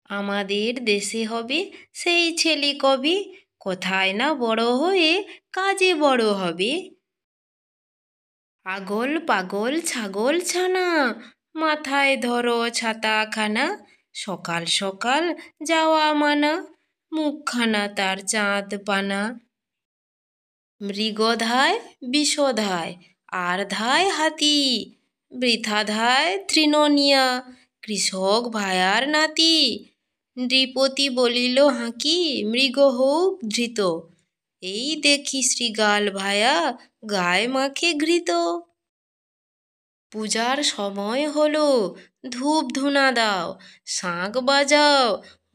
আমাদের দেশে হবে সেই ছেলে কবে, কোথায় না বড় হয়ে কাজে বড় হবে। আগল পাগল ছাগল ছানা, মাথায় ধরো ছাতা খানা, সকাল সকাল যাওয়া মানা, মুখখানা তার চাঁদ পানা। মৃগ ধায় বিষধায়, আর ধায় হাতি, বৃথা ধায় তৃণনিয়া, কৃষক ভায়ার নাতি। নৃপতি বলিল হাঁকি, মৃগ হোক ধৃত, এই দেখি শৃগাল ভায়া, গায়ে মাখে ঘৃত। পূজার সময় হলো, ধূপ ধুনা দাও, শাঁখ বাজাও,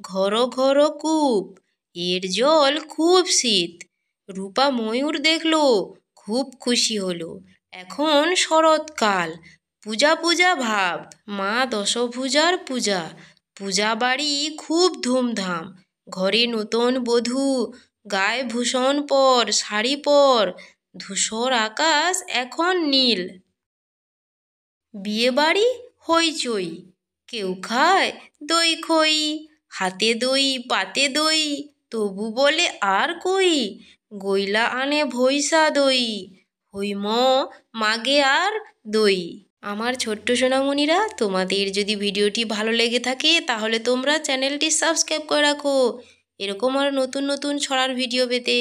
ঘর ঘর কূপ, এর জল খুব শীত। রূপা ময়ূর দেখলো, খুব খুশি হলো, এখন শরৎকাল, পূজা পূজা ভাব, মা দশভুজার পূজা। পূজা বাড়ি খুব ধুমধাম, ঘরে নূতন বধূ, গায়ে ভূষণ পর, শাড়ি পর, ধূসর আকাশ এখন নীল। বিয়ে বাড়ি হইচই, কেউ খায় দই খই, হাতে দই পাতে দই, তবু বলে আর কই, গইলা আনে ভইসা দই, হইম মাগে আর দই। আমার ছোট্ট সোনামণিরা, তোমাদের যদি ভিডিওটি ভালো লেগে থাকে তাহলে তোমরা চ্যানেলটি সাবস্ক্রাইব করে রাখো, এরকম আর নতুন নতুন ছড়ার ভিডিও পেতে।